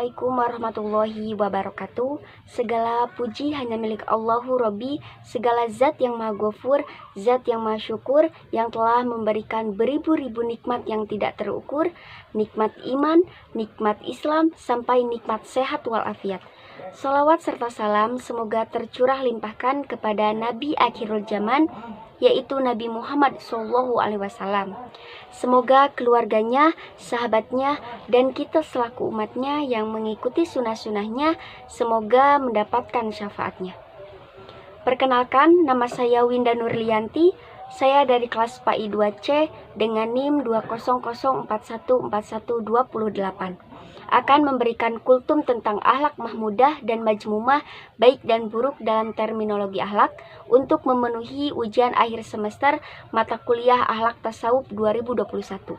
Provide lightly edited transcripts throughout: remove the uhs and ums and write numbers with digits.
Assalamualaikum warahmatullahi wabarakatuh. Segala puji hanya milik Allahu Robbi, segala zat yang maha ghafur, zat yang maha syukur, yang telah memberikan beribu-ribu nikmat yang tidak terukur, nikmat iman, nikmat Islam, sampai nikmat sehat walafiat. Salawat serta salam semoga tercurah limpahkan kepada Nabi akhirul zaman, yaitu Nabi Muhammad SAW. Semoga keluarganya, sahabatnya, dan kita selaku umatnya yang mengikuti sunnah-sunnahnya, semoga mendapatkan syafaatnya. Perkenalkan, nama saya Winda Nurlianti. Saya dari kelas PAI 2C dengan NIM 200414128. Akan memberikan kultum tentang akhlak mahmudah dan majmumah, baik dan buruk dalam terminologi akhlak, untuk memenuhi ujian akhir semester mata kuliah Akhlak Tasawuf 2021.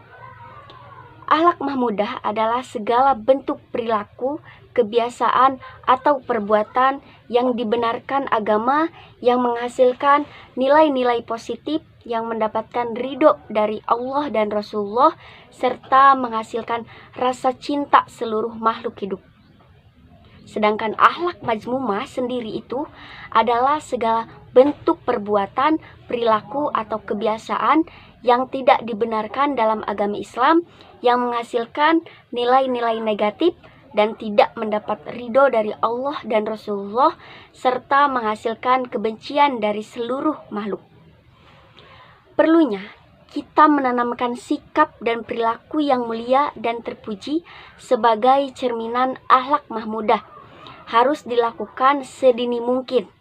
Akhlak mahmudah adalah segala bentuk perilaku, kebiasaan, atau perbuatan yang dibenarkan agama, yang menghasilkan nilai-nilai positif, yang mendapatkan ridho dari Allah dan Rasulullah, serta menghasilkan rasa cinta seluruh makhluk hidup. Sedangkan akhlak majmumah sendiri itu adalah segala bentuk perbuatan, perilaku, atau kebiasaan yang tidak dibenarkan dalam agama Islam, yang menghasilkan nilai-nilai negatif dan tidak mendapat ridho dari Allah dan Rasulullah, serta menghasilkan kebencian dari seluruh makhluk. Perlunya kita menanamkan sikap dan perilaku yang mulia dan terpuji sebagai cerminan akhlak mahmudah. Harus dilakukan sedini mungkin,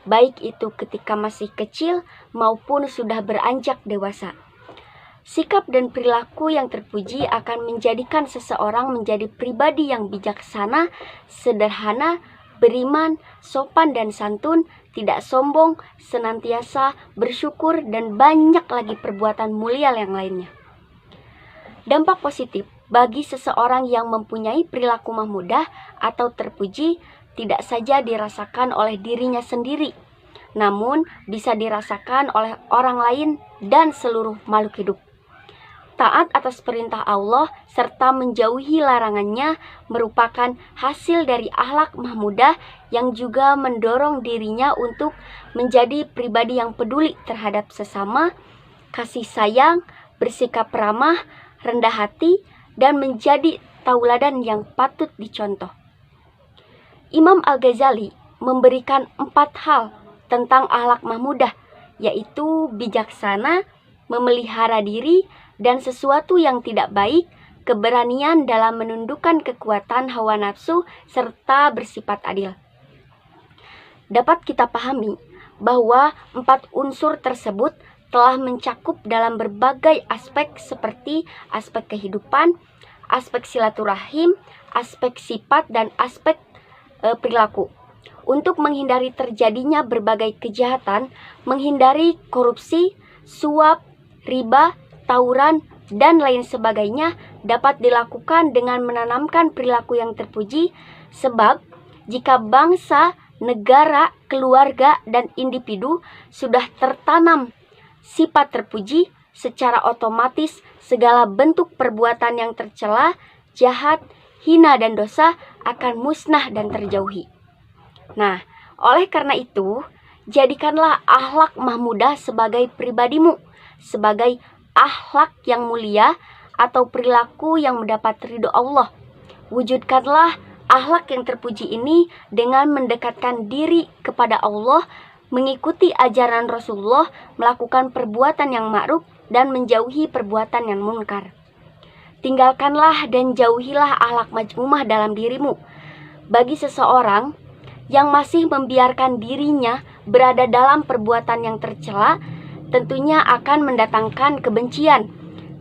baik itu ketika masih kecil maupun sudah beranjak dewasa. Sikap dan perilaku yang terpuji akan menjadikan seseorang menjadi pribadi yang bijaksana, sederhana, beriman, sopan dan santun, tidak sombong, senantiasa bersyukur, dan banyak lagi perbuatan mulia yang lainnya. Dampak positif bagi seseorang yang mempunyai perilaku mahmudah atau terpuji tidak saja dirasakan oleh dirinya sendiri, namun bisa dirasakan oleh orang lain dan seluruh makhluk hidup. Taat atas perintah Allah serta menjauhi larangannya merupakan hasil dari akhlak mahmudah yang juga mendorong dirinya untuk menjadi pribadi yang peduli terhadap sesama, kasih sayang, bersikap ramah, rendah hati, dan menjadi tauladan yang patut dicontoh. Imam Al-Ghazali memberikan 4 hal tentang akhlak mahmudah, yaitu bijaksana, memelihara diri, dan sesuatu yang tidak baik, keberanian dalam menundukkan kekuatan hawa nafsu, serta bersifat adil. Dapat kita pahami bahwa 4 unsur tersebut telah mencakup dalam berbagai aspek seperti aspek kehidupan, aspek silaturahim, aspek sifat, dan aspek perilaku. Untuk menghindari terjadinya berbagai kejahatan, menghindari korupsi, suap, riba, tawuran, dan lain sebagainya dapat dilakukan dengan menanamkan perilaku yang terpuji, sebab jika bangsa, negara, keluarga, dan individu sudah tertanam sifat terpuji, secara otomatis segala bentuk perbuatan yang tercela, jahat, hina, dan dosa akan musnah dan terjauhi. Nah, oleh karena itu, jadikanlah akhlak mahmudah sebagai pribadimu, sebagai akhlak yang mulia atau perilaku yang mendapat ridho Allah. Wujudkanlah akhlak yang terpuji ini dengan mendekatkan diri kepada Allah, mengikuti ajaran Rasulullah, melakukan perbuatan yang ma'ruf, dan menjauhi perbuatan yang munkar. Tinggalkanlah dan jauhilah akhlak majmumah dalam dirimu. Bagi seseorang yang masih membiarkan dirinya berada dalam perbuatan yang tercela, tentunya akan mendatangkan kebencian,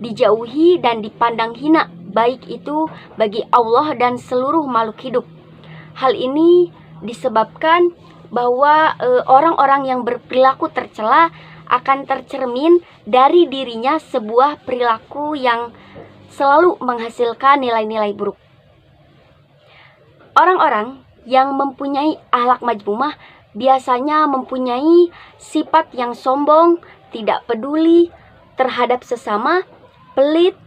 dijauhi dan dipandang hina, baik itu bagi Allah dan seluruh makhluk hidup. Hal ini disebabkan bahwa orang-orang yang berperilaku tercela akan tercermin dari dirinya sebuah perilaku yang selalu menghasilkan nilai-nilai buruk. Orang-orang yang mempunyai akhlak majmumah biasanya mempunyai sifat yang sombong, tidak peduli terhadap sesama, pelit,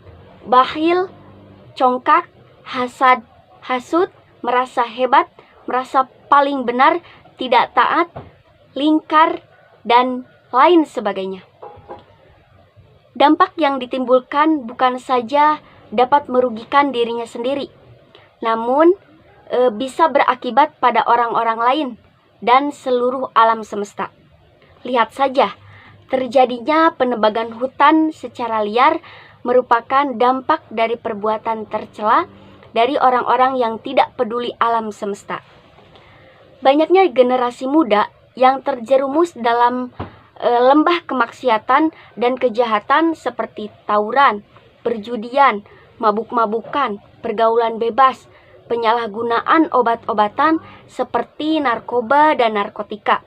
bakhil, congkak, hasad, hasut, merasa hebat, merasa paling benar, tidak taat, lingkar, dan lain sebagainya. Dampak yang ditimbulkan bukan saja dapat merugikan dirinya sendiri, namun bisa berakibat pada orang-orang lain dan seluruh alam semesta. Lihat saja, terjadinya penebangan hutan secara liar merupakan dampak dari perbuatan tercela dari orang-orang yang tidak peduli alam semesta. Banyaknya generasi muda yang terjerumus dalam lembah kemaksiatan dan kejahatan seperti tawuran, perjudian, mabuk-mabukan, pergaulan bebas, penyalahgunaan obat-obatan seperti narkoba dan narkotika.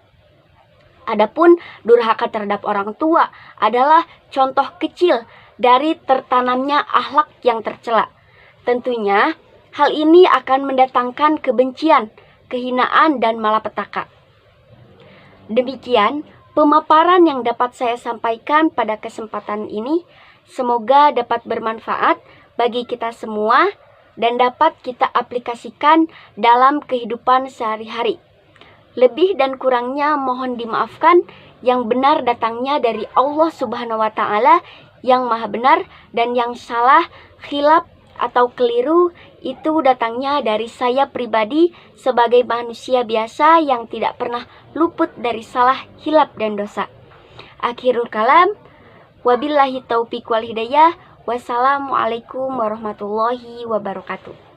Adapun durhaka terhadap orang tua adalah contoh kecil dari tertanamnya akhlak yang tercela. Tentunya hal ini akan mendatangkan kebencian, kehinaan, dan malapetaka. Demikian pemaparan yang dapat saya sampaikan pada kesempatan ini. Semoga dapat bermanfaat bagi kita semua dan dapat kita aplikasikan dalam kehidupan sehari-hari. Lebih dan kurangnya mohon dimaafkan. Yang benar datangnya dari Allah Subhanahu wa Ta'ala yang Maha Benar, dan yang salah, khilaf atau keliru itu datangnya dari saya pribadi sebagai manusia biasa yang tidak pernah luput dari salah, khilaf, dan dosa. Akhirul kalam, wabillahi taufiq wal hidayah. Wassalamualaikum warahmatullahi wabarakatuh.